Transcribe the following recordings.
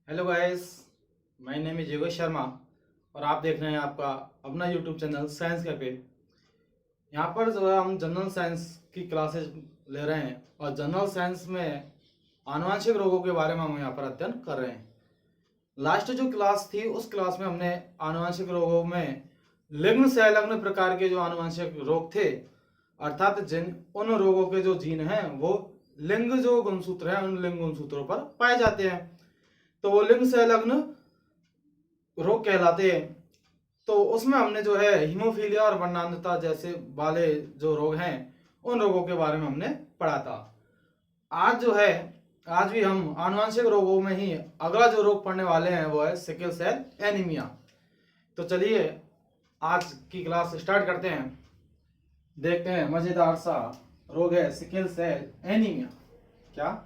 Hello guys, my name is Yogesh Sharma और आप देख रहे हैं आपका अपना यूट्यूब चैनल साइंस कैफे। यहाँ पर जो है हम जनरल साइंस की क्लासेस ले रहे हैं और जनरल साइंस में आनुवंशिक रोगों के बारे में हम यहाँ पर अध्ययन कर रहे हैं। लास्ट जो क्लास थी उस क्लास में हमने आनुवंशिक रोगों में लिंग संलग्न प्रकार के जो आनुवंशिक रोग थे, अर्थात जिन उन रोगों के जो जीन हैं वो लिंग जो गुणसूत्र हैं उन लिंग गुणसूत्रों पर पाए जाते हैं, तो वो लिंग संलग्न रोग कहलाते हैं। तो उसमें हमने जो है हीमोफीलिया और वर्णांधता जैसे वाले जो रोग हैं उन रोगों के बारे में हमने पढ़ा था। आज जो है आज भी हम आनुवंशिक रोगों में ही अगला जो रोग पढ़ने वाले हैं वो है सिकल सेल एनीमिया। तो चलिए आज की क्लास स्टार्ट करते हैं। देखते हैं मजेदार सा रोग है सिकल सेल एनीमिया। क्या?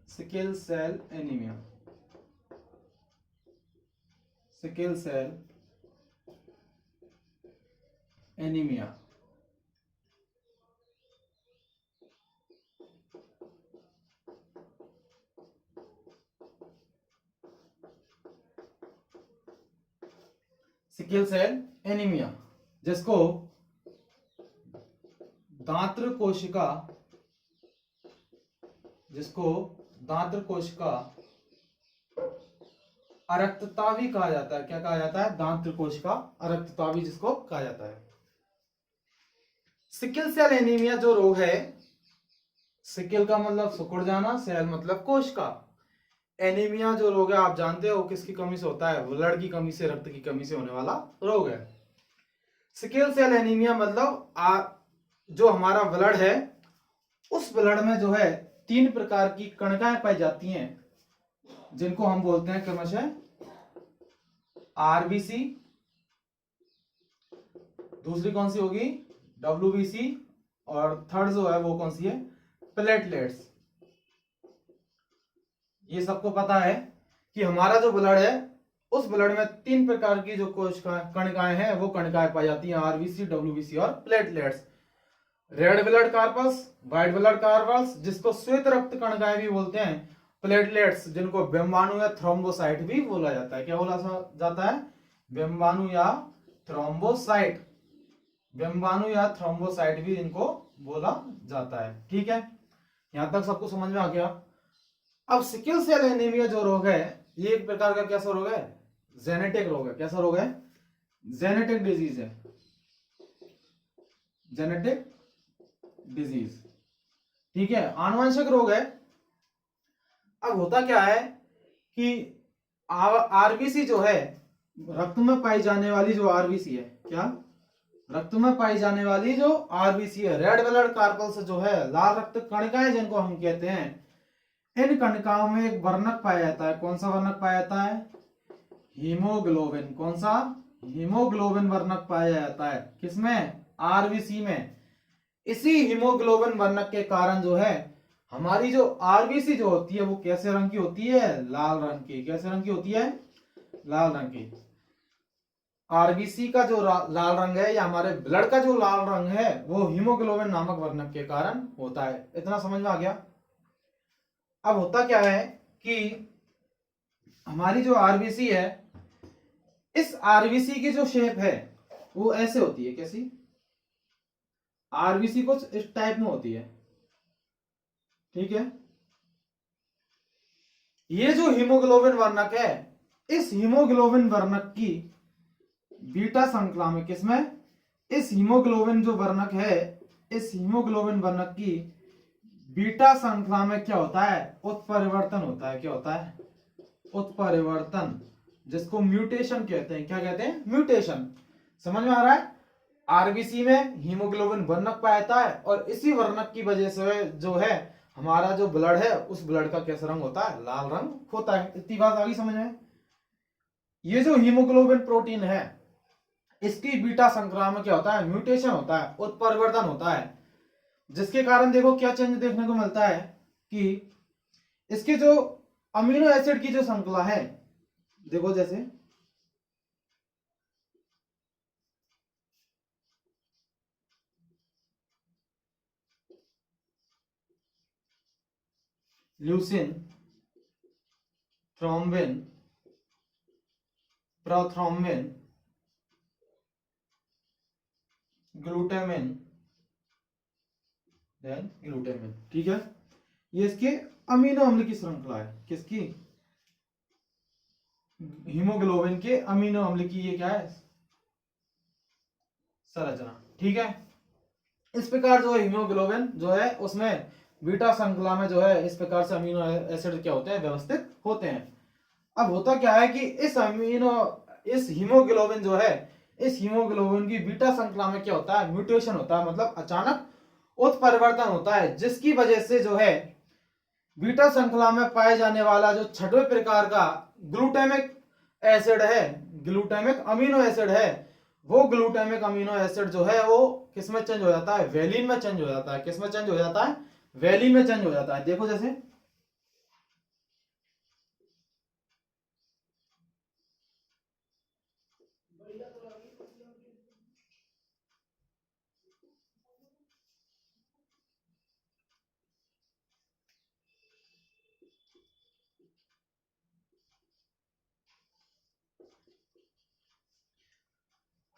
Sickle cell anaemia. Sickle cell anaemia. Sickle cell anaemia जिसको दांत्र कोशिका अरक्तता भी कहा जाता है। क्या कहा जाता है? दांत्र कोशिका अरक्तता भी जिसको कहा जाता है। सिकल सेल एनीमिया जो रोग है, सिकल का मतलब सिकुड़ जाना, सेल मतलब कोशिका। एनीमिया जो रोग है आप जानते हो किसकी कमी से होता है? ब्लड की कमी से, रक्त की कमी से होने वाला रोग है। सिकल सेल एनीमिया मतलब जो हमारा ब्लड है उस ब्लड में जो है 3 प्रकार की कणिकाएं पाई जाती हैं जिनको हम बोलते हैं क्रमशः आरबीसी, दूसरी कौन सी होगी? डब्ल्यूबीसी, और थर्ड जो है वो कौन सी है? प्लेटलेट्स। ये सबको पता है कि हमारा जो ब्लड है उस ब्लड में 3 प्रकार की जो कणिकाएं हैं वो कणिकाएं पाई जाती हैं, आरबीसी, डब्ल्यूबीसी और platelets. Red blood corpus, white blood corpus जिसको श्वेत रक्त कणिकाएं भी बोलते हैं, प्लेटलेट्स जिनको बिंबाणु या थ्रोम्बोसाइट भी बोला जाता है। क्या बोला जाता है? बिंबाणु या थ्रोम्बोसाइट। बिंबाणु या थ्रोम्बोसाइट भी इनको बोला जाता है। ठीक है, यहां तक सबको समझ में आ गया। अब सिकल सेल एनीमिया जो रोग है ये एक प्रकार का कैसा रोग है? जेनेटिक रोग है। कैसा रोग है? जेनेटिक डिजीज है। Genetic disease. ठीक है, आनुवंशिक रोग है। अब होता क्या है कि आरबीसी जो है, रक्त में पाई जाने वाली जो आरबीसी है, क्या? रक्त में पाई जाने वाली जो आरबीसी है, रेड ब्लड कार्पल्स जो है, लाल रक्त कणिकाएं जिनको हम कहते हैं, इन कणिकाओं में एक वर्णक पाया जाता है। कौन सा वर्णक पाया जाता है? हीमोग्लोबिन। कौन सा? हीमोग्लोबिन वर्णक पाया जाता है। किसमें? आरबीसी में। इसी हीमोग्लोबिन वर्णक के कारण जो है हमारी जो आरबीसी जो होती है वो कैसे रंग की होती है? लाल रंग की। कैसे रंग की होती है? लाल रंग की। आरबीसी का जो लाल रंग है या हमारे ब्लड का जो लाल रंग है वो हीमोग्लोबिन नामक वर्णक के कारण होता है। इतना समझ में आ गया? अब होता क्या है कि हमारी जो आरबीसी है, इस आरबीसी की जो शेप है वो ऐसे होती है। कैसी? आरबीसी कुछ इस टाइप में होती है। ठीक है, ये जो हीमोग्लोबिन वर्णक है, इस हीमोग्लोबिन वर्णक की बीटा श्रृंखला में, किसमें? इस हीमोग्लोबिन जो वर्णक है, इस हीमोग्लोबिन वर्णक की बीटा श्रृंखला में क्या होता है? उत्परिवर्तन होता है। क्या होता है? उत्परिवर्तन, जिसको म्यूटेशन कहते हैं। क्या कहते हैं? म्यूटेशन। समझ में आ रहा है? आरबीसी में हीमोग्लोबिन वर्णक पाया जाता है और इसी वर्णक की वजह से जो है हमारा जो ब्लड है उस ब्लड का कैसा रंग होता है? लाल रंग होता है। इतनी बात आ गई समझ में? ये जो हीमोग्लोबिन प्रोटीन है इसकी बीटा श्रृंखला में क्या होता है? म्यूटेशन होता है, उत्परिवर्तन होता है, जिसके कारण देखो क्या चेंज देखने को मिलता है कि इसके जो अमीनो एसिड की जो श्रृंखला है, देखो जैसे leucine, thrombin, prothrombin, glutamine, then glutamine. ठीक है, ये इसके अमीनो अम्ल की श्रृंखला है। किसकी? हीमोग्लोबिन के अमीनो अम्ल की ये क्या है? संरचना। ठीक है, इस प्रकार जो हीमोग्लोबिन जो है उसमें बीटा श्रृंखला में जो है इस प्रकार से अमीनो एसिड क्या होते हैं? व्यवस्थित होते हैं। अब होता क्या है कि इस हीमोग्लोबिन जो है, इस हीमोग्लोबिन की बीटा श्रृंखला में क्या होता है? म्यूटेशन होता है, मतलब अचानक उत्परिवर्तन होता है, जिसकी वजह से जो है बीटा श्रृंखला में पाए जाने वाला जो छठवें प्रकार का ग्लूटामिक एसिड है, ग्लूटामिक अमीनो एसिड है, वो ग्लूटामिक अमीनो एसिड जो है वो किसमें चेंज हो जाता है? वेलिन में चेंज हो जाता है। किसमें चेंज हो जाता है? वेलिन में चेंज हो जाता है। देखो जैसे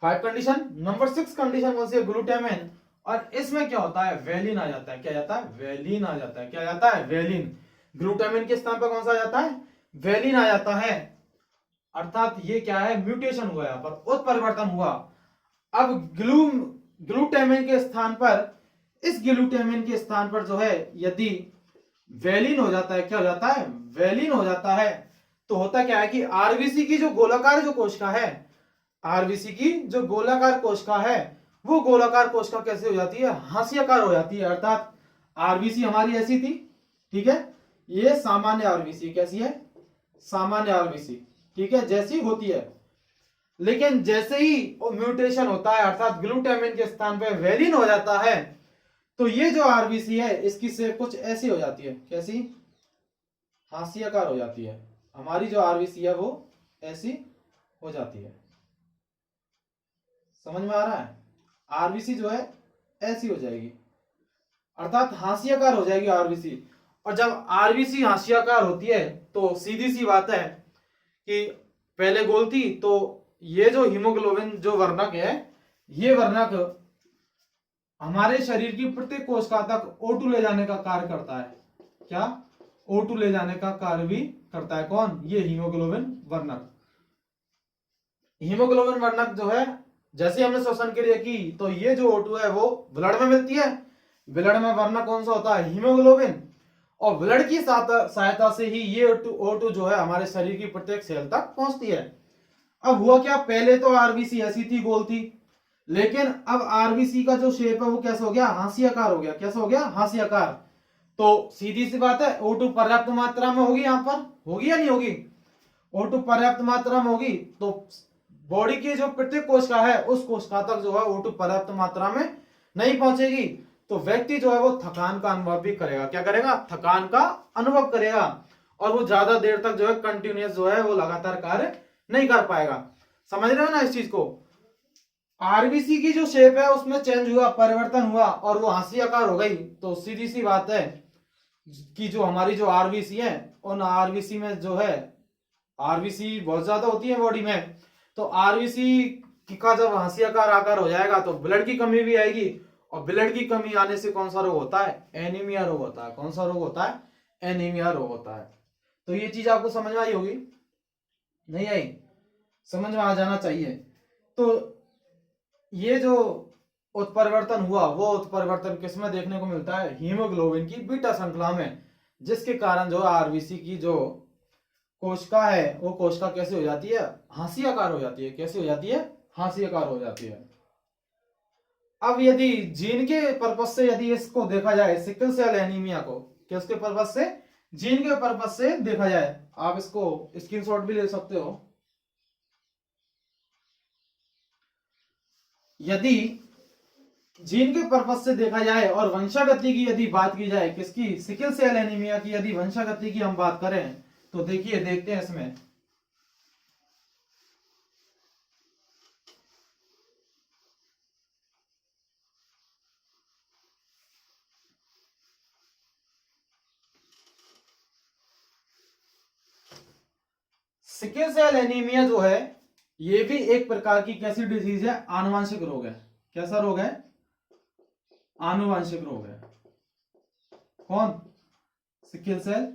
5 कंडीशन। नंबर 6 कंडीशन कौन सी है? ग्लूटामिन। और इसमें क्या होता है? वेलिन आ जाता है। क्या जाता है? वेलिन आ जाता है। क्या जाता है? वेलिन। ग्लूटामिन के स्थान पर कौन सा आ जाता है? वेलिन आ जाता है। अर्थात ये क्या है? म्यूटेशन हुआ, यहां पर उत्परिवर्तन हुआ। अब ग्लूटामिन के स्थान पर, इस ग्लूटामिन के स्थान पर जो है यदि वेलिन हो जाता है, क्या हो जाता है? वेलिन हो जाता है, तो होता क्या है कि आरबीसी की जो गोलाकार जो कोशिका है, आरबीसी की जो गोलाकार कोशिका है, वो गोलाकार कोशिका कैसे हो जाती है? हाशियाकार हो जाती है। अर्थात आरबीसी हमारी ऐसी थी, ठीक है, ये सामान्य आरबीसी कैसी है? सामान्य आरबीसी, ठीक है, जैसी होती है। लेकिन जैसे ही म्यूटेशन होता है, अर्थात ग्लूटामिन के स्थान पे वेलिन हो जाता है, तो ये जो आरबीसी है इसकी शेप कुछ ऐसी हो जाती है। कैसी? हाशियाकार हो जाती है। हमारी जो आरबीसी है वो ऐसी हो जाती है। समझ में आ रहा है? आरबीसी जो है ऐसी हो जाएगी, अर्थात हाशियाकार हो जाएगी आरबीसी। और जब आरबीसी हाशियाकार होती है तो सीधी सी बात है कि पहले गोल थी, तो ये जो हीमोग्लोबिन जो वर्णक है, ये वर्णक हमारे शरीर की प्रत्येक कोशिका तक O2 ले जाने का कार्य करता है। क्या? O2 ले जाने का कार्य भी करता है। कौन? ये हीमोग्लोबिन वर्णक। हीमोग्लोबिन वर्णक जो है, जैसे हमने श्वसन क्रिया की तो ये जो O2 है वो ब्लड में मिलती है। ब्लड में वर्णक कौन सा होता है? हीमोग्लोबिन। और ब्लड की सहायता से ही ये O2 जो है हमारे शरीर की प्रत्येक सेल तक पहुंचती है। अब हुआ क्या? पहले तो आरबीसी ऐसी थी, गोल थी, लेकिन अब आरबीसी का जो शेप है वो कैसा हो गया? हाशियाकार हो गया। कैसा हो गया? हाशियाकार। तो सीधी सी बात है, O2 पर्याप्त मात्रा में होगी, यहां पर होगी या नहीं होगी? O2 पर्याप्त मात्रा में होगी तो बॉडी की जो प्रत्येक कोशिका है उस कोशिका तक जो है O2 पर्याप्त मात्रा में नहीं पहुंचेगी, तो व्यक्ति जो है वो थकान का अनुभव भी करेगा। क्या करेगा? थकान का अनुभव करेगा। और वो ज्यादा देर तक जो है कंटिन्यूअस जो है वो लगातार कार्य नहीं कर पाएगा। समझ रहे हो ना इस चीज को? आरबीसी की जो शेप है उसमें चेंज हुआ, परिवर्तन हुआ और वो हाशियाकार हो गई, तो सीधी सी बात है कि जो हमारी जो आरबीसी है, उन आरबीसी में जो है, आरबीसी बहुत ज्यादा होती है बॉडी में, तो आरबीसी का जब हाशियाकार आकार हो जाएगा तो ब्लड की कमी भी आएगी। और ब्लड की कमी आने से कौन सा रोग होता है? एनीमिया रोग होता है। कौन सा रोग होता है? एनीमिया रोग होता है। तो ये चीज आपको समझ में आई होगी? नहीं आई? समझ में आ जाना चाहिए। तो ये जो उत्परिवर्तन हुआ वो उत्परिवर्तन किसमें देखने को मिलता है? हीमोग्लोबिन की बीटा श्रृंखला में, जिसके कारण जो आरबीसी की जो कोशिका है वो कोशिका कैसे हो जाती है? हाशियाकार हो जाती है। कैसे हो जाती है? हाशियाकार हो जाती है। अब यदि जीन के पर्पज से यदि इसको देखा जाए, सिकल सेल एनीमिया को, किसके पर्पज से? जीन के पर्पज से देखा जाए, आप इसको स्क्रीनशॉट भी ले सकते हो। यदि जीन के पर्पज से देखा जाए और वंशागति की यदि बात की जाए, किसकी? सिकल सेल एनीमिया की यदि वंशागति की हम बात करें तो देखिए, देखते हैं इसमें। सिकल सेल एनीमिया जो है ये भी एक प्रकार की कैसी डिजीज है, आनुवांशिक रोग है। कैसा रोग है, आनुवांशिक रोग है। कौन, सिकल सेल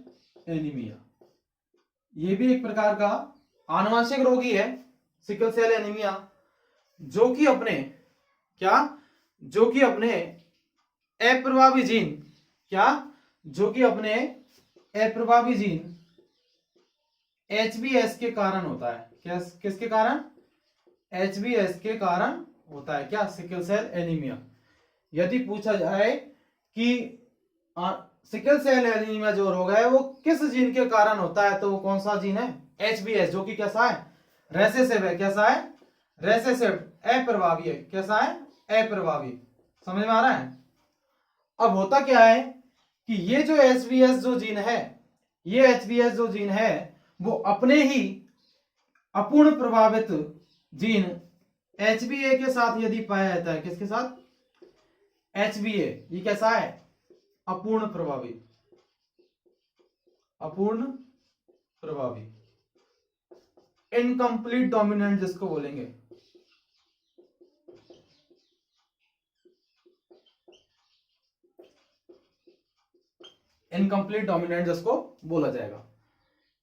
एनीमिया। ये भी एक प्रकार का आनुवांशिक रोग ही है, सिकल सेल एनीमिया, जो कि अपने क्या, जो कि अपने अप्रभावी जीन, क्या, जो कि अपने अप्रभावी जीन HbS के कारण होता है। किसके कारण, HbS के कारण होता है क्या, सिकल सेल एनीमिया। यदि पूछा जाए कि सिकल सेल एनीमिया जो रोग है वो किस जीन के कारण होता है, तो वो कौन सा जीन है, HbS, जो कि कैसा है, रेसेसिव है। कैसा है, रेसेसिव, अप्रभावी है। कैसा है, अप्रभावी। समझ में आ रहा है। अब होता क्या है कि ये जो HbS जो जीन है, ये HbS जो जीन है वो अपने ही अपूर्ण प्रभावित जीन HbA के साथ यदि पाया जाता है, किसके साथ, HbA, ये कैसा है, अपूर्ण प्रभावी, अपूर्ण प्रभावी, इनकम्प्लीट डोमिनेंट जिसको बोलेंगे। इनकम्प्लीट डोमिनेंट जिसको बोला जाएगा।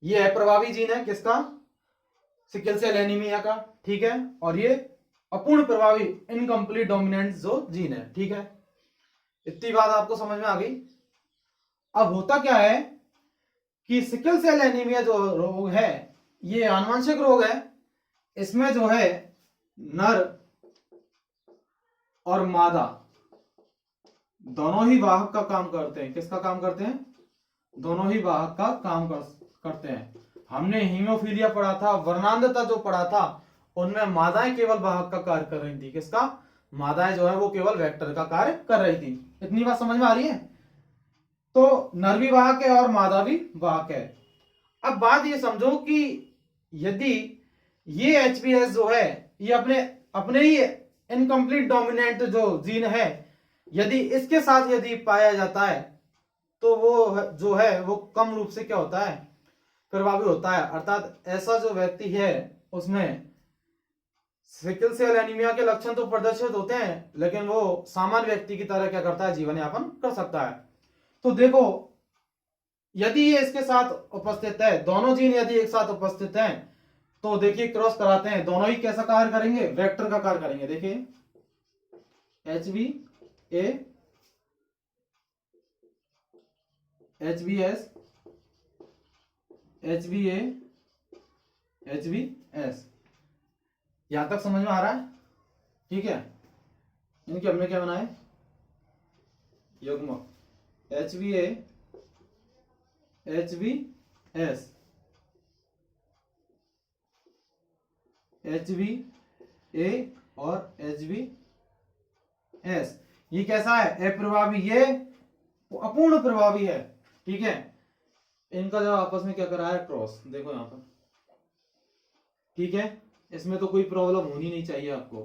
ये अप्रभावी जीन है किसका, सिकल सेल एनीमिया का, ठीक है। और ये अपूर्ण प्रभावी, इनकम्प्लीट डोमिनेंट जो जीन है, ठीक है। इतनी बात आपको समझ में आ गई। अब होता क्या है कि सिकल सेल एनीमिया जो रोग है ये आनुवंशिक रोग है। इसमें जो है नर और मादा दोनों ही वाहक का काम करते हैं। किसका काम करते हैं, दोनों ही वाहक का काम करते हैं। हमने हीमोफीलिया पढ़ा था, वर्णांधता जो पढ़ा था, उनमें मादाएं केवल वाहक का कार्य कर रही थी। किसका, मादाएं जो है वो केवल वेक्टर का कार्य कर रही थी। इतनी बात समझ में आ रही है। तो नर भी वाहक है और मादा भी वाहक है। अब बात ये समझो कि यदि ये HbS जो है ये अपने ही इनकम्प्लीट डोमिनेंट जो जीन है, यदि इसके साथ यदि पाया जाता है तो वो जो है वो कम रूप से क्या होता है, प्रभावी होता है। अर्थात ऐसा जो व्यक्ति है उसमें सिकल सेल एनीमिया के लक्षण तो प्रदर्शित होते हैं, लेकिन वो सामान्य व्यक्ति की तरह क्या करता है, जीवन यापन कर सकता है। तो देखो, यदि ये इसके साथ उपस्थित है, दोनों जीन यदि एक साथ उपस्थित हैं, तो देखिए क्रॉस कराते हैं, दोनों ही कैसा कार्य करेंगे, वेक्टर का कार्य करेंगे। देखिए HbA, HbS, HbA, HbS। यहां तक समझ में आ रहा है, ठीक है। इनके हमने क्या बनाए, युग्मक, HbA, HbS, HbA और HbS। ये कैसा है, अप्रभावी, ये अपूर्ण प्रभावी है, ठीक है। इनका जो आपस में क्या करा है, क्रॉस, देखो यहां पर, ठीक है। इसमें तो कोई प्रॉब्लम होनी नहीं चाहिए आपको।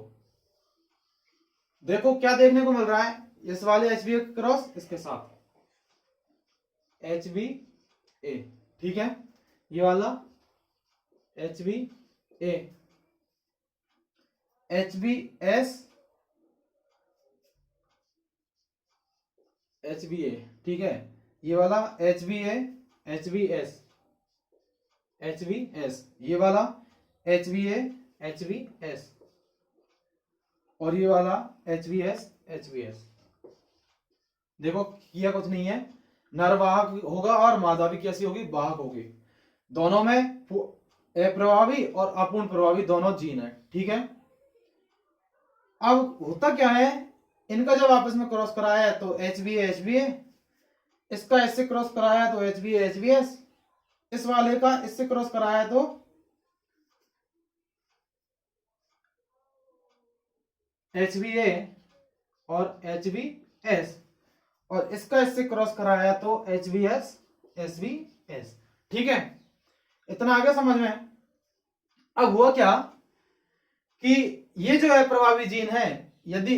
देखो क्या देखने को मिल रहा है, इस वाले HbA क्रॉस इसके साथ HbA, ठीक है। ये वाला HbA, HbS, HbA, ठीक है। ये वाला HbA, HbS, HbS, ये वाला HbA, HbS, और ये वाला HbS, HbS। देखो किया कुछ नहीं है, नर वाहक होगा और मादा भी कैसी होगी, वाहक होगी। दोनों में अप्रभावी और अपूर्ण प्रभावी दोनों जीन है, ठीक है। अब होता क्या है, इनका जब आपस में क्रॉस कराया है तो HbA, HbA, इसका इससे क्रॉस कराया तो HbA, HbS, इस वाले का इससे क्रॉस कराया तो HbA और HbS, और इसका इससे क्रॉस कराया तो HbS, HbS, ठीक है। इतना आगे समझ में। अब हुआ क्या कि ये जो है प्रभावी जीन है, यदि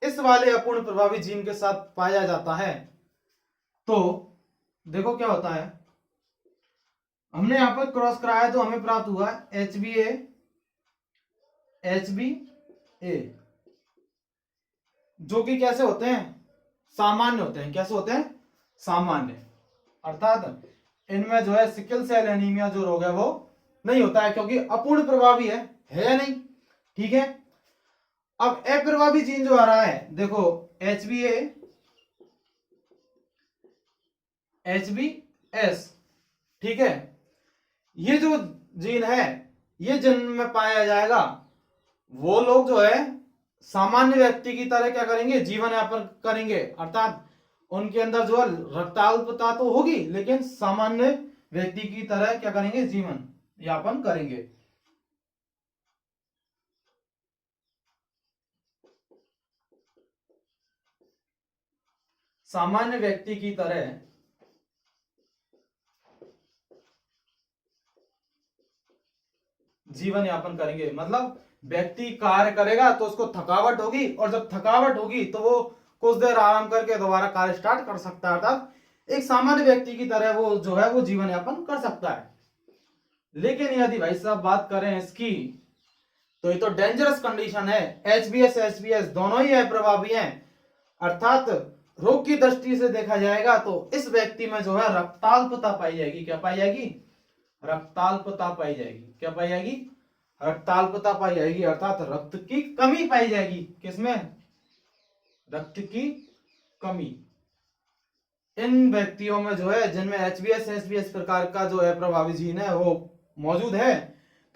इस वाले अपूर्ण प्रभावी जीन के साथ पाया जाता है तो देखो क्या होता है, हमने यहां पर क्रॉस कराया तो हमें प्राप्त हुआ HbA, HbA, जो कि कैसे होते हैं, सामान्य होते हैं। कैसे होते हैं, सामान्य। अर्थात इनमें जो है सिकल सेल एनीमिया जो रोग है वो नहीं होता है, क्योंकि अपूर्ण प्रभावी है या नहीं। ठीक है, अब अप्रभावी जीन जो आ रहा है, देखो HbA, HbS, ठीक है, ये जो जीन है ये जन्म में पाया जाएगा, वो लोग जो है सामान्य व्यक्ति की तरह क्या करेंगे, जीवन यापन करेंगे। अर्थात उनके अंदर जो है रक्ताल्पता तो होगी, लेकिन सामान्य व्यक्ति की तरह क्या करेंगे, जीवन यापन करेंगे। सामान्य व्यक्ति की तरह जीवन यापन करेंगे, मतलब व्यक्ति कार्य करेगा तो उसको थकावट होगी, और जब थकावट होगी तो वो कुछ देर आराम करके दोबारा कार्य स्टार्ट कर सकता है। अर्थात एक सामान्य व्यक्ति की तरह वो जो है वो जीवन यापन कर सकता है। लेकिन यदि भाई साहब बात करें इसकी, तो ये तो डेंजरस कंडीशन है। HbS दोनों ही अप्रभावी हैं। अर्थात रोग की दृष्टि से देखा जाएगा तो इस व्यक्ति में जो है रक्ताल्पता पाई जाएगी। क्या पाई जाएगी, रक्ताल्पता पाई जाएगी। क्या पाई जाएगी, रक्ताल्पता पाई जाएगी, अर्थात रक्त की कमी पाई जाएगी। किसमें, रक्त की कमी। इन व्यक्तियों में जो है जिनमें HbS प्रकार का जो है प्रभावी जीन है वो मौजूद है,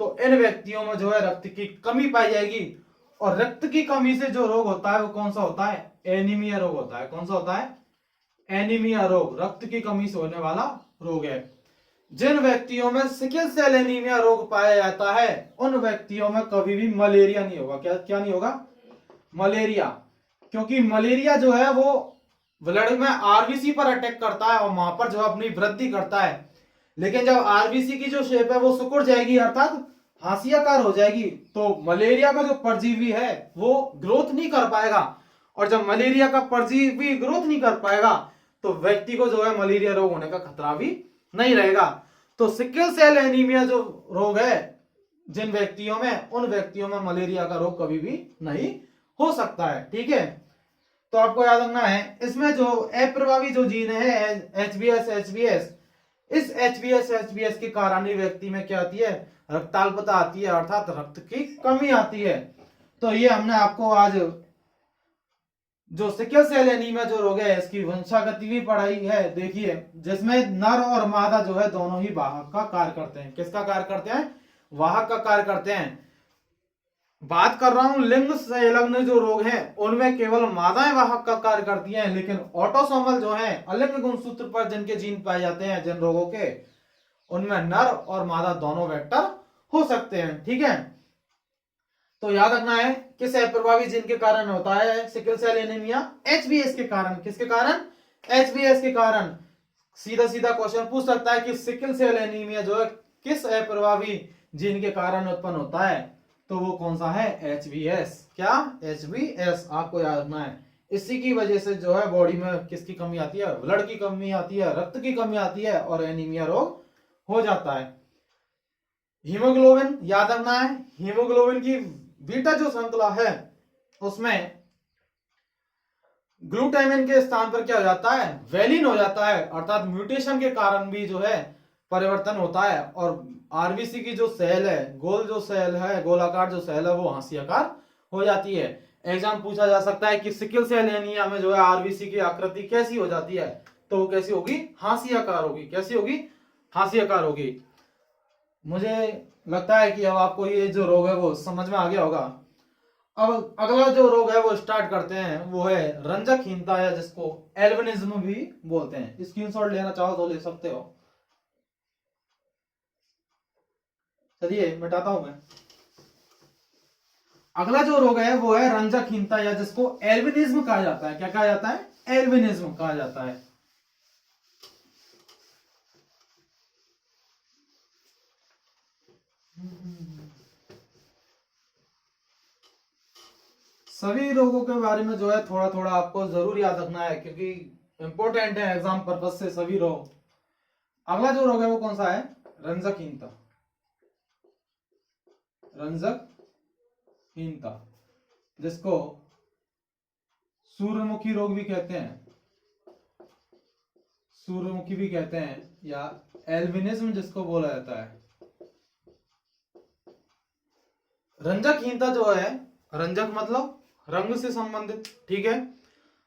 तो इन व्यक्तियों में जो है रक्त की कमी पाई जाएगी। और रक्त की कमी से जो रोग होता है वो कौन सा होता है, एनीमिया रोग होता है। कौन सा होता है, एनीमिया रोग, रक्त की कमी से होने वाला रोग है। जिन व्यक्तियों में सिकल सेल एनीमिया रोग पाया जाता है उन व्यक्तियों में कभी भी मलेरिया नहीं होगा। क्या क्या नहीं होगा, मलेरिया। क्योंकि मलेरिया जो है वो ब्लड में आरबीसी पर अटैक करता है और वहां पर जो अपनी वृद्धि करता है। लेकिन जब आरबीसी की जो शेप है वो सिकुड़ जाएगी, अर्थात हाशियाकार हो जाएगी, तो मलेरिया का जो परजीवी है वो ग्रोथ नहीं कर पाएगा। और जब मलेरिया का परजीवी ग्रोथ नहीं कर पाएगा तो व्यक्ति को जो है मलेरिया रोग होने का खतरा भी नहीं रहेगा। तो सिकल सेल एनीमिया जो रोग है जिन व्यक्तियों में, उन व्यक्तियों में मलेरिया का रोग कभी भी नहीं हो सकता है। ठीक है, तो आपको याद रखना है इसमें जो अप्रभावी जो जीन है HbS इस HbS के कारण ही व्यक्ति में क्या आती है, रक्ताल्पता आती है, अर्थात रक्त की कमी आती है। तो ये हमने आपको आज जो सिकल सेल एनीमिया जो रोग है इसकी वंशागति भी पढ़ाई है। देखिए, जिसमें नर और मादा जो है दोनों ही वाहक का कार्य करते हैं। किसका कार्य करते हैं, वाहक का कार्य करते हैं। बात कर रहा हूं लिंग संलग्न जो रोग हैं उनमें केवल मादाएं वाहक का कार्य करती हैं, लेकिन ऑटोसोमल जो है अलिंग गुणसूत्र पर जिनके जीन पाए जाते हैं जिन रोगों के, उनमें नर और मादा दोनों वेक्टर हो सकते हैं। ठीक है, तो याद रखना है किस अप्रभावी जीन के कारण होता है सिकल सेल एनीमिया, HbS के कारण। किसके कारण, HbS के कारण। सीधा सीधा क्वेश्चन पूछ सकता है कि सिकल सेल एनीमिया जो है किस अप्रभावी जीन के कारण उत्पन्न होता है, तो वो कौन सा है, HbS। क्या, HbS आपको याद रखना है। इसी की वजह से जो है बॉडी में किसकी कमी आती है, ब्लड की कमी आती है, रक्त की कमी आती है और एनीमिया रोग हो जाता है। हीमोग्लोबिन याद रखना है, हीमोग्लोबिन की बीटा जो श्रृंखला है उसमें ग्लूटामिन के स्थान पर क्या हो जाता है, वेलिन हो जाता है, अर्थात म्यूटेशन के कारण भी जो है परिवर्तन होता है। और आरबीसी की जो सेल है, गोल जो सेल है, गोलाकार जो सेल है वो हाशियाकार हो जाती है। एग्जाम पूछा जा सकता है कि सिकल सेल एनीमिया में जो है आरबीसी की आकृति कैसी हो जाती है, तो वो कैसी होगी, हाशियाकार होगी। कैसी होगी, हाशियाकार होगी। मुझे लगता है कि अब आपको ये जो रोग है वो समझ में आ गया होगा। अब अगला जो रोग है वो स्टार्ट करते हैं, वो है रंजकहीनता, या जिसको एल्बिनिज्म भी बोलते हैं। स्क्रीनशॉट लेना चाहो तो ले सकते हो। चलिए मिटाता हूं मैं। अगला जो रोग है वो है रंजकहीनता, या जिसको एल्बिनिज्म कहा जाता है। क्या कहा जाता है, एल्बिनिज्म कहा जाता है। सभी रोगों के बारे में जो है थोड़ा थोड़ा आपको जरूर याद रखना है, क्योंकि इंपॉर्टेंट है एग्जाम पर्पज से सभी रोग। अगला जो रोग है वो कौन सा है, रंजकहीनता। रंजकहीनता हीनता, जिसको सूर्यमुखी रोग भी कहते हैं, सूर्यमुखी भी कहते हैं, या एल्बिनिज्म जिसको बोला जाता है। रंजकहीनता जो है, रंजक मतलब रंग से संबंधित, ठीक है।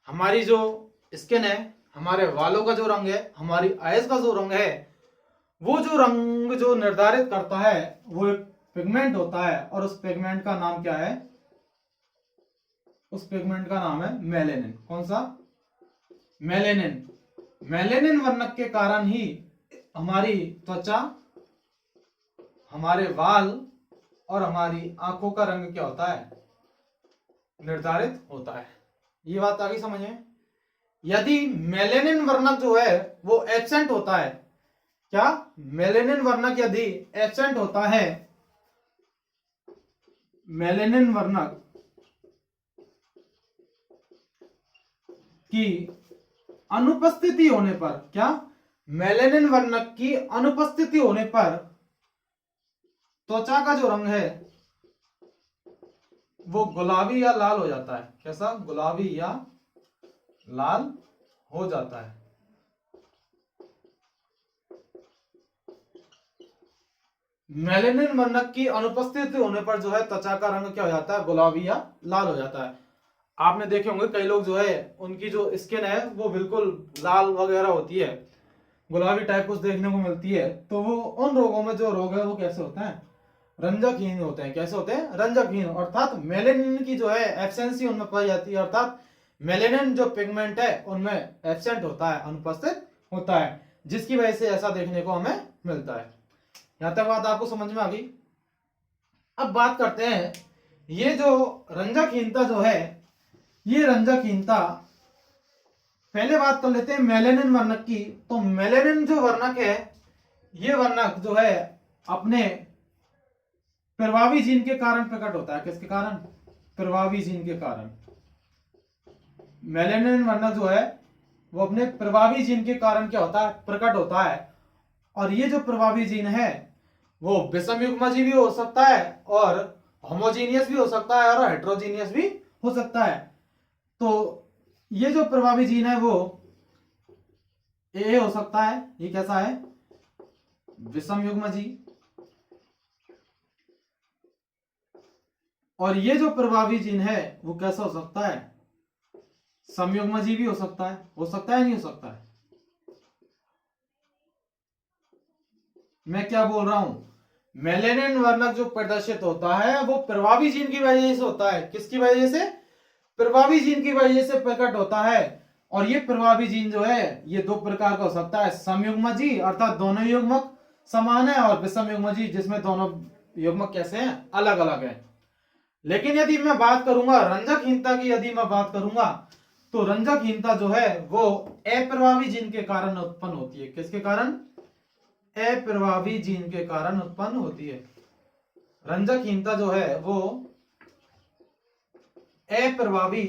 हमारी जो स्किन है, हमारे बालों का जो रंग है, हमारी आइज का जो रंग है, वो जो रंग जो निर्धारित करता है वो एक पिगमेंट होता है, और उस पिगमेंट का नाम क्या है? उस पिगमेंट का नाम है मेलेनिन। कौन सा? मेलेनिन। मेलेनिन वर्णक के कारण ही हमारी त्वचा, हमारे बाल और हमारी आंखों का रंग क्या होता है? निर्धारित होता है। ये बात आगे समझ में। यदि मेलेनिन वर्णक जो है वो एब्सेंट होता है, क्या? मेलेनिन वर्णक यदि एब्सेंट होता है, मेलेनिन वर्णक की अनुपस्थिति होने पर, क्या? मेलेनिन वर्णक की अनुपस्थिति होने पर त्वचा का जो रंग है वो गुलाबी या लाल हो जाता है। कैसा? गुलाबी या लाल हो जाता है। मेलेनिन वर्णक की अनुपस्थिति होने पर जो है त्वचा का रंग क्या हो जाता है? गुलाबी या लाल हो जाता है। आपने देखे होंगे कई लोग जो है उनकी जो स्किन है वो बिल्कुल लाल वगैरह होती है, गुलाबी टाइप कुछ देखने को मिलती है, तो वो उन रोगों में जो रोग है वो कैसे होते हैं? रंजकहीन होते हैं। कैसे होते हैं? रंजकहीन। अर्थात मेलेनिन की जो है एब्सेंसी उनमें पाई जाती है, अर्थात मेलेनिन जो पिगमेंट है उनमें एब्सेंट होता है, अनुपस्थित होता है, जिसकी वजह से ऐसा देखने को हमें मिलता है। यहां तक बात आपको समझ में आ गई। अब बात करते हैं ये जो रंजकहीनता जो है, ये रंजकहीनता, पहले बात कर लेते हैं मेलेनिन वर्णक की। तो मेलेनिन जो वर्णक है, ये वर्णक जो है अपने प्रभावी जीन के कारण प्रकट होता है। किसके कारण? प्रभावी जीन के कारण। मेलेनिन वर्णक जो है वो अपने प्रभावी जीन के कारण क्या होता है? प्रकट होता है। और ये जो प्रभावी जीन है वो विषम युग्मजीवी भी हो सकता है, और होमोजीनियस भी हो सकता है, और हेट्रोजीनियस भी हो सकता है। तो ये जो प्रभावी जीन है वो ए हो सकता है। ये कैसा है? विषम युग्मजीवी। और ये जो प्रभावी जीन है वो कैसा हो सकता है? समयुग्मजीवी भी हो सकता है। हो सकता है, नहीं हो सकता है? मैं क्या बोल रहा हूं? मेलेनिन वर्णक जो प्रदर्शित होता है वो प्रभावी जीन की वजह से होता है। किसकी वजह से? प्रभावी जीन की वजह से प्रकट होता है। और ये प्रभावी जीन जो है ये दो प्रकार का हो सकता है, समयुग्मजीवी अर्थात दोनों युग्मक समान है, और विषम युग्मजीवी जिसमें दोनों युग्मक कैसे हैं? अलग अलग है। लेकिन यदि मैं बात करूंगा रंजकहीनता की, यदि मैं बात करूंगा तो रंजकहीनता जो है वो अप्रभावी जीन के कारण उत्पन्न होती है। किसके कारण? अप्रभावी जीन के कारण उत्पन्न होती है। रंजकहीनता जो है वो अप्रभावी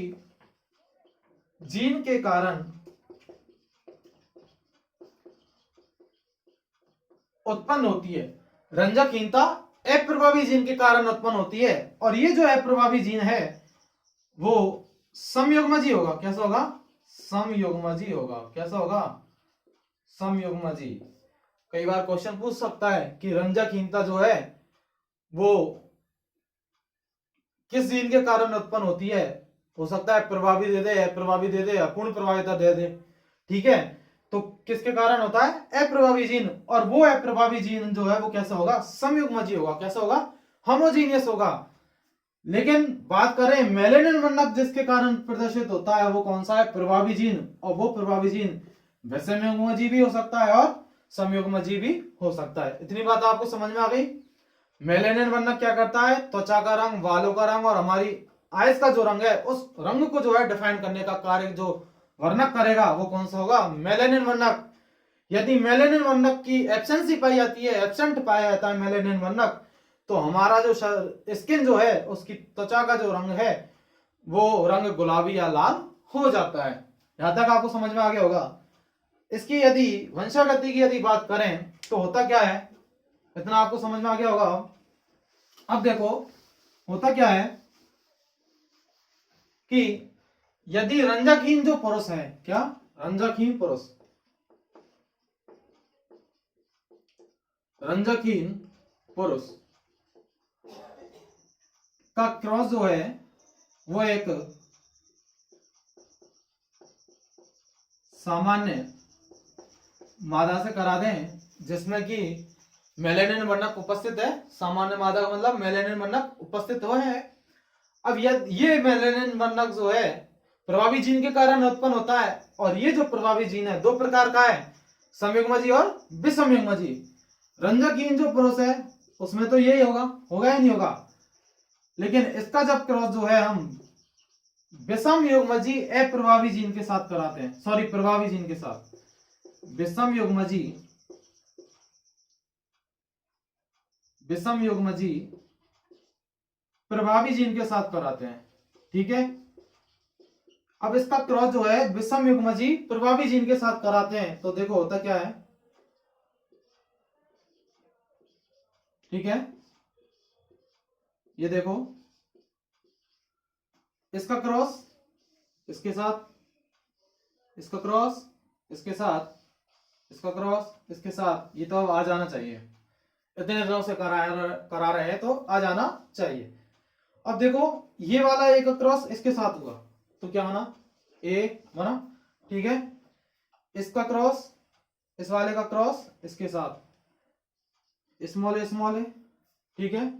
जीन के कारण उत्पन्न होती है। रंजकहीनता अप्रभावी जीन के कारण उत्पन्न होती है, और ये जो अप्रभावी जीन है वो समयुग्मजीवी होगा। कैसा होगा? समयुग्मजीवी होगा। कैसा होगा? समयुग्मजीवी। कई बार क्वेश्चन पूछ सकता है कि रंजकहीनता जो है वो किस जीन के कारण उत्पन्न होती है। हो सकता है प्रभावी दे दे, अप्रभावी दे दे, अपूर्ण प्रभाविता दे दे, ठीक है। तो किसके कारण होता है? अप्रभावी जीन। और वो अप्रभावी जीन जो है वो कैसा होगा? समयुग्मजीवी होगा। कैसा होगा? होमोजीनियस होगा। लेकिन बात करें मेलेनिन वर्णक जिसके कारण प्रदर्शित होता है वो कौन सा है? प्रभावी जीन। और वो प्रभावी जीन विषम युग्मजीवी भी हो सकता है और समयुग्मजीवी भी हो सकता है। इतनी बात आपको समझ में आ गई। मेलेनिन वर्णक क्या करता है? त्वचा का रंग, बालों का रंग और हमारी आइज का जो रंग है उस रंग को जो है डिफाइन करने का कार्य जो वर्णक करेगा वो कौन सा होगा? मेलेनिन वर्णक। यदि मेलेनिन वर्णक की एब्सेंसी पाई जाती है, एब्सेंट पाया जाता है मेलेनिन वर्णक, तो हमारा जो स्किन जो है उसकी त्वचा का जो रंग है वो रंग गुलाबी या लाल हो जाता है। यहां तक आपको समझ में आ गया होगा। इसकी यदि वंशागति की यदि बात करें तो होता क्या है, इतना आपको समझ में आ गया होगा। अब देखो होता क्या है कि यदि रंजकहीन जो पुरुष है, क्या रंजकहीन पुरुष, रंजकहीन पुरुष का क्रॉस जो है वो एक सामान्य मादा से करा दें जिसमें कि मेलेनिन वर्णक उपस्थित है। सामान्य मादा का मतलब मेलेनिन वर्णक उपस्थित हो है। अब ये मेलेनिन वर्णक जो है प्रभावी जीन के कारण उत्पन्न होता है, और ये जो प्रभावी जीन है दो प्रकार का है, संयुग्मजी और विसंयुग्मजी। रंजकहीन जो पुरुष है उसमें तो यही होगा या नहीं होगा, लेकिन इसका जब क्रॉस जो है हम विषमयुग्मजी अप्रभावी जीन के साथ कराते हैं, सॉरी प्रभावी जीन के साथ, विषमयुग्मजी प्रभावी जीन के साथ कराते हैं। ठीक है, अब इसका क्रॉस जो है विषमयुग्मजी प्रभावी जीन के साथ कराते हैं तो देखो होता क्या है। ठीक है, ये देखो इसका क्रॉस इसके साथ, इसका क्रॉस इसके साथ, इसका क्रॉस इसके साथ, ये तो अब आ जाना चाहिए, इतने दिनों से करा रहे हैं तो आ जाना चाहिए। अब देखो ये वाला एक क्रॉस इसके साथ हुआ तो क्या होना, ए बना। ठीक है, इसका क्रॉस इस वाले का क्रॉस इसके साथ, स्मॉल ए। ठीक है,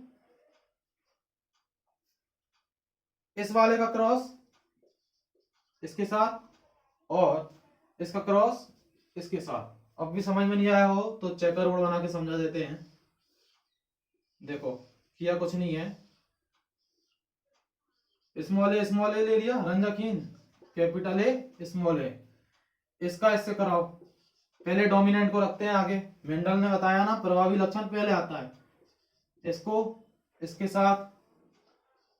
इस वाले का क्रॉस इसके साथ और इसका क्रॉस इसके साथ। अब भी समझ में नहीं आया हो तो चेकर बोर्ड बना के समझा देते हैं। देखो किया कुछ नहीं है, स्मॉल ए ले लिया रंजकहीन, कैपिटल ए स्मॉल ए, इसका इससे कराओ। पहले डोमिनेंट को रखते हैं आगे, मेंडल ने बताया ना प्रभावी लक्षण पहले आता है, इसको इसके साथ,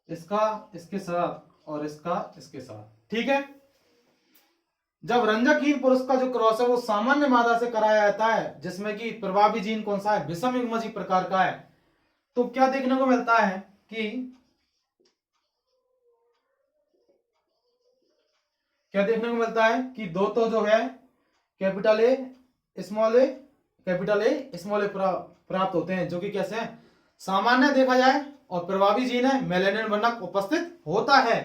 इसका इसके साथ और इसका इसके साथ। ठीक है, जब रंजकहीन पुरुष का जो क्रॉस है वो सामान्य मादा से कराया जाता है जिसमें कि प्रभावी जीन कौन सा है, विषमयुग्मजी प्रकार का है, तो क्या देखने को मिलता है कि दो तो जो है कैपिटल ए स्मॉल ए प्राप्त होते हैं जो कि कैसे हैं, सामान्य देखा जाए और प्रभावी जीन है मेलेनिन वर्णक उपस्थित होता है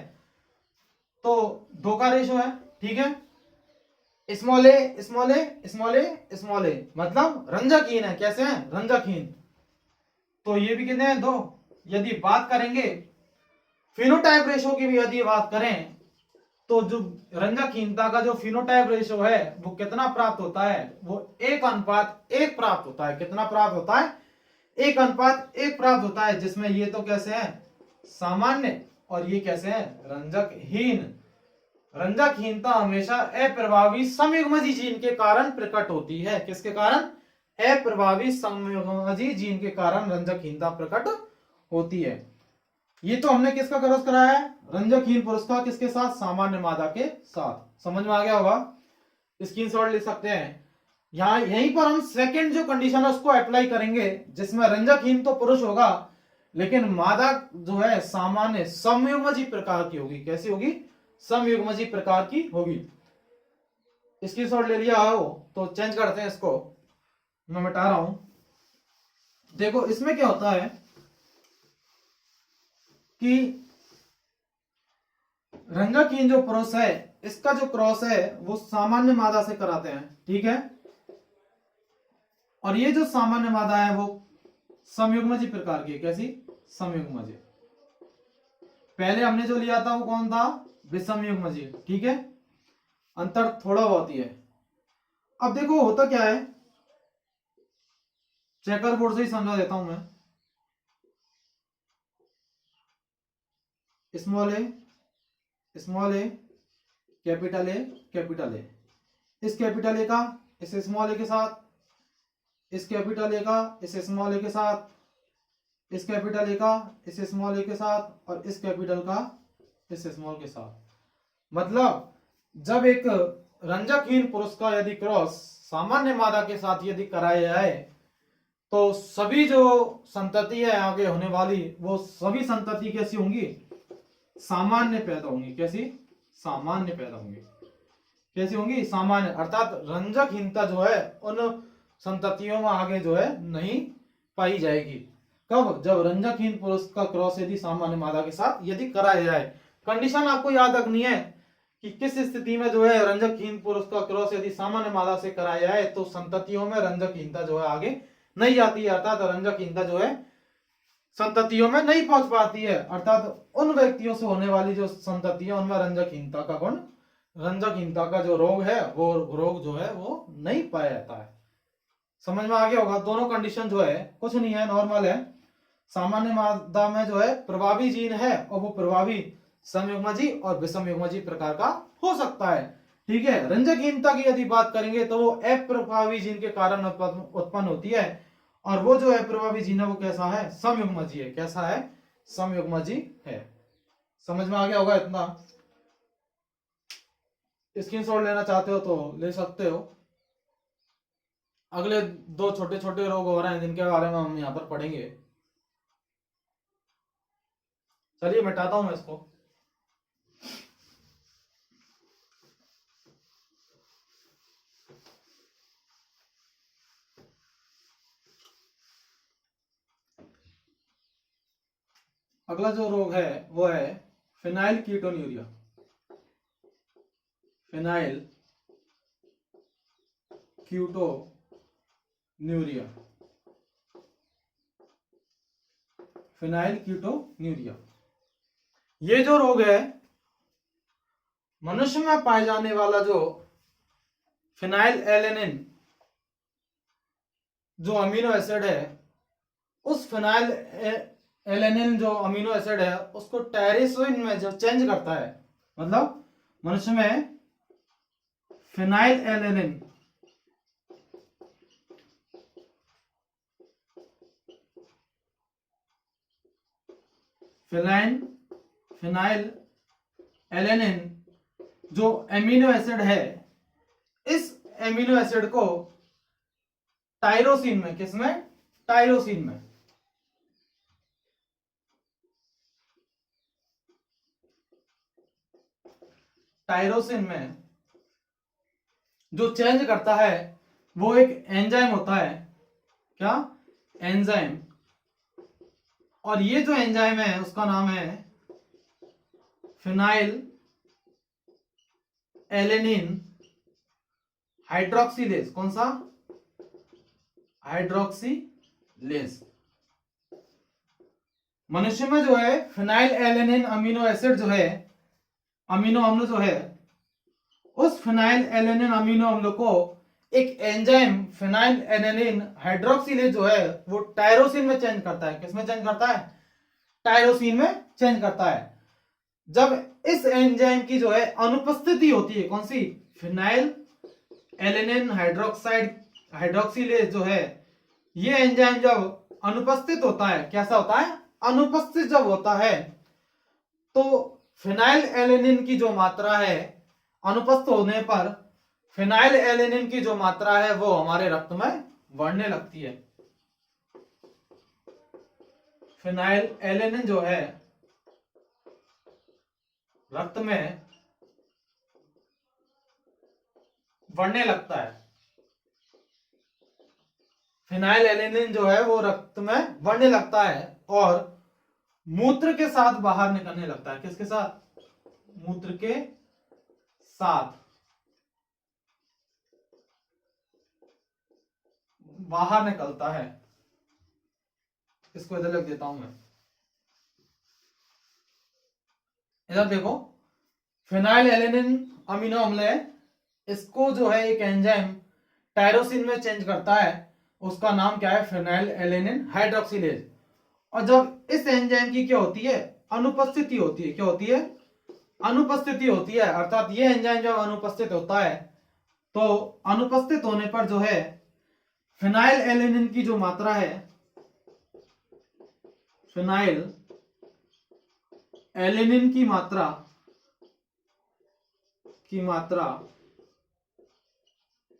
तो दो का रेशो है। ठीक है, स्मॉल ए मतलब रंजकहीन है, कैसे हैं रंजकहीन, तो ये भी कितने हैं, दो। यदि बात करेंगे फिनोटाइप रेशो की भी यदि बात करें तो जो रंजकहीनता का जो फिनोटाइप रेशो है वो कितना प्राप्त होता है, वो 1:1 प्राप्त होता है। कितना प्राप्त होता है, 1:1 प्राप्त होता है, जिसमें ये तो कैसे है सामान्य और ये कैसे है रंजकहीन। रंजकहीनता हमेशा अप्रभावी संयुग्मजी जीन के कारण प्रकट होती है। किसके कारण, अप्रभावी संयुग्मजी जीन के कारण रंजकहीनता प्रकट होती है। ये तो हमने किसका क्रॉस कराया है, रंजकहीन पुरुष का किसके साथ, सामान्य मादा के साथ। समझ में आ गया होगा, स्क्रीनशॉट ले सकते हैं। यहाँ यहीं पर हम सेकंड जो कंडीशन है उसको अप्लाई करेंगे जिसमें रंजकहीन तो पुरुष होगा लेकिन मादा जो है सामान्य संयुग्मजी प्रकार की होगी। कैसी होगी, संयुग्मजी प्रकार की होगी। स्क्रीनशॉट ले लिया हो तो चेंज करते हैं, इसको मैं मिटा रहा हूं। देखो इसमें क्या होता है कि रंजकहीन जो पुरुष है इसका जो क्रॉस है वो सामान्य मादा से कराते हैं। ठीक है, और ये जो सामान्य मादा है वो संयुग्मजी प्रकार की है। कैसी, संयुग्मजी। पहले हमने जो लिया था वो कौन था, विषमयुग्मजी। ठीक है, अंतर थोड़ा बहुत ही है। अब देखो होता क्या है, चेकर बोर्ड से ही समझा देता हूं मैं। स्मॉल ए कैपिटल ए, इस कैपिटल ए का इस स्मॉल ए के साथ, इस कैपिटल ए का इस स्मॉल ए के साथ, इस कैपिटल ए का इस स्मॉल ए के साथ और इस कैपिटल का इस स्मॉल के साथ। मतलब जब एक रंजकहीन पुरुष का यदि क्रॉस सामान्य मादा के साथ यदि कराया जाए तो सभी जो संतति है आगे होने वाली वो सभी संतति कैसी होंगी, सामान्य पैदा होंगी। कैसी? सामान्य पैदा होंगी। कैसी होंगी? सामान्य, अर्थात रंजकहीनता जो है उन संततियों में आगे जो है नहीं पाई जाएगी। कब? जब रंजकहीन पुरुष का क्रॉस यदि सामान्य मादा के साथ यदि कराया जाए। कंडीशन आपको याद रखनी है कि किस स्थिति में जो है रंजकहीन पुरुष का क्रॉस यदि सामान्य मादा से कराया जाए तो संततियों में रंजकहीनता जो है आगे नहीं जाती है, अर्थात रंजकहीनता जो है संततियों में नहीं पहुंच पाती है, अर्थात उन व्यक्तियों से होने वाली जो संतति है उनमें रंजकहीनता का गुण, रंजकहीनता का जो रोग है वो रोग जो है वो नहीं पाया जाता है। समझ में आ गया होगा? दोनों कंडीशन जो है कुछ नहीं है, नॉर्मल है। सामान्य मादा में जो है प्रभावी जीन है और वो प्रभावी समयुग्मजी और विषमयुग्मजी प्रकार का हो सकता है। ठीक है, रंजकहीनता की यदि बात करेंगे तो वो अप्रभावी जीन के कारण उत्पन्न होती है और वो जो है प्रभावी जीन है वो कैसा है? समयुग्मजी है। कैसा है? समयुग्मजी है। समझ में आ गया होगा इतना? स्क्रीनशॉट लेना चाहते हो तो ले सकते हो। अगले दो छोटे छोटे रोग हो रहे हैं जिनके बारे में हम यहाँ पर पढ़ेंगे। चलिए मिटाता हूं मैं इसको। अगला जो रोग है वो है phenyl ketonuria. Phenyl ketonuria. Phenyl ketonuria ये जो रोग है मनुष्य में पाए जाने वाला जो फिनाइल एलेनिन जो अमीनो एसिड है, उस फिनाइल एलेनिन जो अमीनो एसिड है उसको टायरोसिन में जब चेंज करता है, मतलब मनुष्य में फिनाइल एलेनिन फिनाइल एलेनिन जो एमिनो एसिड है, इस एमिनो एसिड को टायरोसिन में, किसमें? टायरोसिन में टायरोसिन में जो चेंज करता है वो एक एंजाइम होता है। क्या? एंजाइम। और ये जो एंजाइम है उसका नाम है फिनाइल एलेनिन हाइड्रोक्सिलेज। कौन सा? हाइड्रोक्सिलेज। मनुष्य में जो है फिनाइल एलेनिन अमीनो एसिड जो है, अमीनो अम्ल जो है, उस फिनाइल एलेनिन अमीनो अम्ल को एक एंजाइम फिनाइल एलेनिन हाइड्रोक्सिलेज जो है वो टायरोसिन में चेंज करता है। किसमें चेंज करता है? टायरोसिन में चेंज करता है। जब इस एंजाइम की जो है अनुपस्थिति होती है, कौन सी? फिनाइल एलेनिन हाइड्रोक्सिलेज जो है, ये एंजाइम जब अनुपस्थित होता है, कैसा होता है? अनुपस्थित जब होता है तो फिनाइल एलेनिन की जो मात्रा है, अनुपस्थित होने पर फिनाइल एलेनिन की जो मात्रा है वो हमारे रक्त में बढ़ने लगती है। फिनाइल एलेनिन जो है रक्त में बढ़ने लगता है। फिनाइल एलेनिन जो है वो रक्त में बढ़ने लगता है और मूत्र के साथ बाहर निकलने लगता है। किसके साथ? मूत्र के साथ बाहर निकलता है। इसको इधर लिख देता हूं मैं। इधर देखो, फिनाइल एलेनिन अमीनो अम्ल है, इसको जो है एक एंजाइम टायरोसिन में चेंज करता है, उसका नाम क्या है? Phenyl alanine hydroxylase. और जब इस एंजाइम की क्या होती है? अनुपस्थिति होती है। क्या होती है? अनुपस्थिति होती है, अर्थात ये एंजाइम जब अनुपस्थित होता है तो अनुपस्थित होने पर जो है फिनाइल एलेनिन की जो मात्रा है, फिनाइल एलेनिन की मात्रा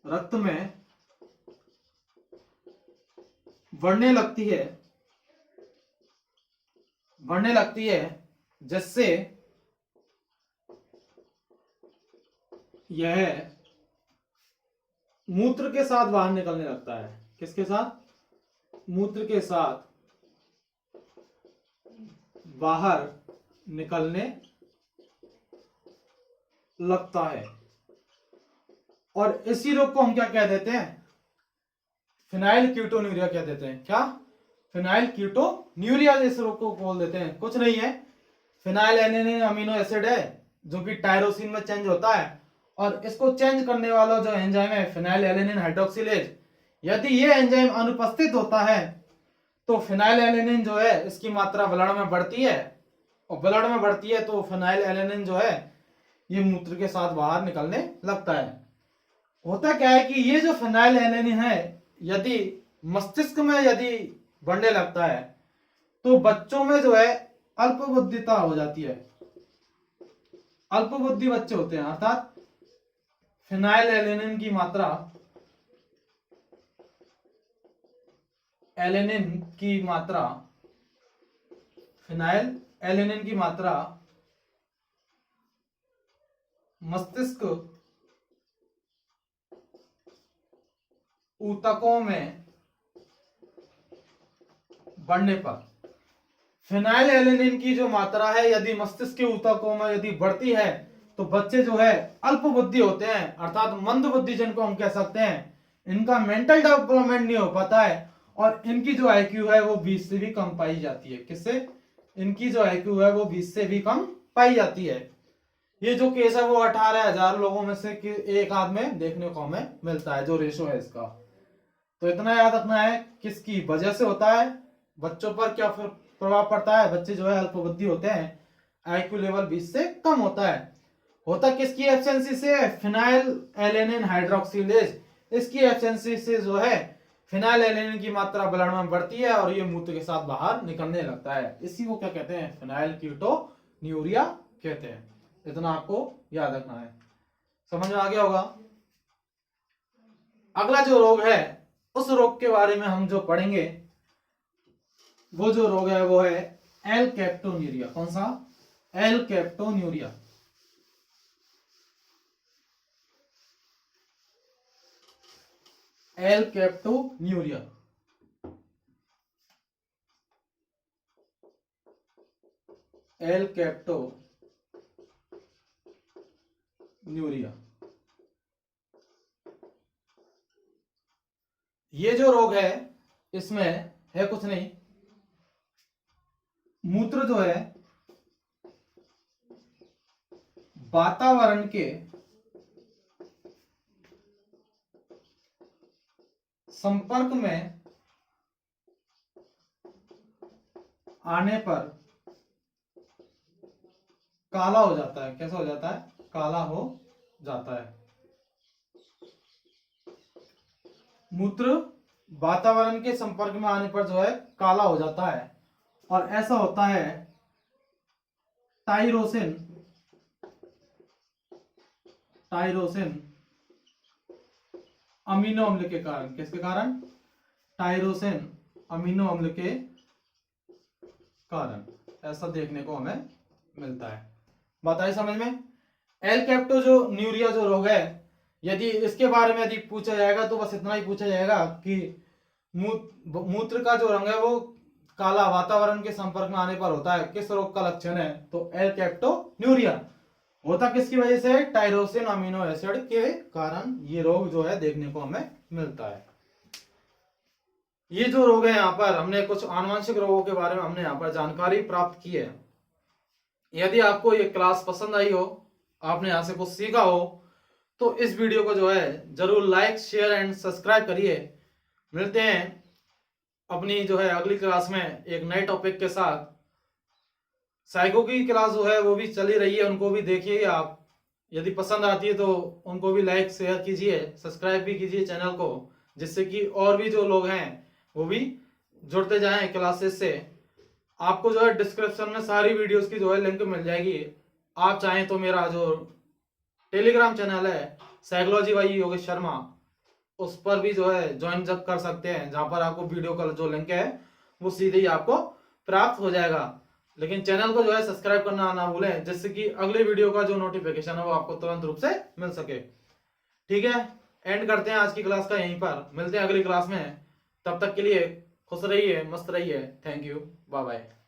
रक्त में बढ़ने लगती है जिससे यह मूत्र के साथ बाहर निकलने लगता है। किसके साथ? मूत्र के साथ बाहर निकलने लगता है। और इसी रोग को हम क्या कह देते हैं? फिनाइल कीटोन्यूरिया कह देते हैं। क्या? फिनाइल कीटोन्यूरिया इस रोग को बोल देते हैं। कुछ नहीं है, फिनाइल एलेनिन अमीनो एसिड है जो कि टायरोसिन में चेंज होता है, और इसको चेंज करने वाला जो एंजाइम है फिनाइल एलेनिन हाइड्रोक्सिलेज, यदि ये एंजाइम अनुपस्थित होता है तो फिनाइल एलेनिन जो है इसकी मात्रा ब्लड में बढ़ती है, और ब्लड में बढ़ती है तो फिनाइल एलेनिन जो है ये मूत्र के साथ बाहर निकलने लगता है। होता क्या है कि ये जो फिनाइल एलेनिन है यदि मस्तिष्क में यदि बढ़ने लगता है तो बच्चों में जो है अल्पबुद्धिता हो जाती है। अल्पबुद्धि बच्चे होते हैं, अर्थात फिनाइल एलेनिन की मात्रा फिनाइल एलेनिन की मात्रा मस्तिष्क ऊतकों में बढ़ने पर, फिनाइल एलेनिन की जो मात्रा है यदि मस्तिष्क के ऊतकों में यदि बढ़ती है तो बच्चे जो है अल्पबुद्धि होते हैं, अर्थात मंद बुद्धि जिनको हम कह सकते हैं। इनका मेंटल डेवलपमेंट नहीं हो पाता है और इनकी जो आईक्यू है वो 20 से भी कम पाई जाती है। किससे? इनकी जो आईक्यू है वो 20 से भी कम पाई जाती है। ये जो केस है वो 18,000 लोगों में से एक आध में देखने को हमें मिलता है, जो रेशो है इसका। तो इतना याद रखना है किसकी वजह से होता है, बच्चों पर क्या फिर प्रभाव पड़ता है। बच्चे जो है अल्पबुद्धि होते हैं, आईक्यू लेवल 20 से कम होता है। होता किसकी एब्सेंसी से? फिनाइल एलेनिन हाइड्रोक्सिलेज, इसकी एब्सेंसी से जो है फिनाइल एलेनिन की मात्रा ब्लड में बढ़ती है और ये मूत्र के साथ बाहर निकलने लगता है। इसी को क्या कहते हैं? फिनाइल कीटोन्यूरिया कहते हैं। इतना आपको याद रखना है। समझ में आ गया होगा। अगला जो रोग है उस रोग के बारे में हम जो पढ़ेंगे, वो जो रोग है वो है एल कैप्टोन्यूरिया। कौन सा? एल कैप्टोन्यूरिया। एल कैप्टोन्यूरिया। एल कैप्टोन्यूरिया ये जो रोग है इसमें है कुछ नहीं, मूत्र जो है वातावरण के संपर्क में आने पर काला हो जाता है। कैसा हो जाता है? काला हो जाता है। मूत्र वातावरण के संपर्क में आने पर जो है काला हो जाता है, और ऐसा होता है टाइरोसिन अमीनो अम्ल के कारण। किसके कारण? टाइरोसिन अमीनो अम्ल के कारण ऐसा देखने को हमें मिलता है। बात आई समझ में? एल कैप्टो जो न्यूरिया जो रोग है, यदि इसके बारे में यदि पूछा जाएगा तो बस इतना ही पूछा जाएगा कि मूत्र का जो रंग है वो काला वातावरण के संपर्क में आने पर होता है। किस रोग का लक्षण है? तो एल कैप्टोन्यूरिया। होता किसकी वजह से? टायरोसिन अमीनो एसिड के कारण ये रोग जो है देखने को हमें मिलता है। ये जो रोग है यहाँ पर हमने कुछ आनुवंशिक रोगों के बारे में हमने यहाँ पर जानकारी प्राप्त की है। यदि आपको ये क्लास पसंद आई हो, आपने यहाँ से कुछ सीखा हो, तो इस वीडियो को जो है जरूर लाइक शेयर एंड सब्सक्राइब करिए। मिलते हैं अपनी जो है अगली क्लास में एक नए टॉपिक के साथ। साइको की क्लास जो है वो भी चली रही है, उनको भी देखिए आप। यदि पसंद आती है तो उनको भी लाइक शेयर कीजिए, सब्सक्राइब भी कीजिए चैनल को, जिससे कि और भी जो लोग हैं वो भी जुड़ते जाएं क्लासेस से। आपको जो है डिस्क्रिप्शन में सारी वीडियोस की जो है लिंक मिल जाएगी। आप चाहें तो मेरा जो टेलीग्राम चैनल है साइकोलॉजी बाई योगेश शर्मा, उस पर भी जो है ज्वाइन कर सकते हैं, जहां पर आपको वीडियो का जो लिंक है वो सीधे ही आपको प्राप्त हो जाएगा। लेकिन चैनल को जो है सब्सक्राइब करना ना भूलें, जिससे कि अगले वीडियो का जो नोटिफिकेशन है वो आपको तुरंत रूप से मिल सके। ठीक है, एंड करते हैं आज की क्लास का यहीं पर, मिलते हैं अगली क्लास में। तब तक के लिए खुश रहिए, मस्त रहिए। Thank you, bye bye.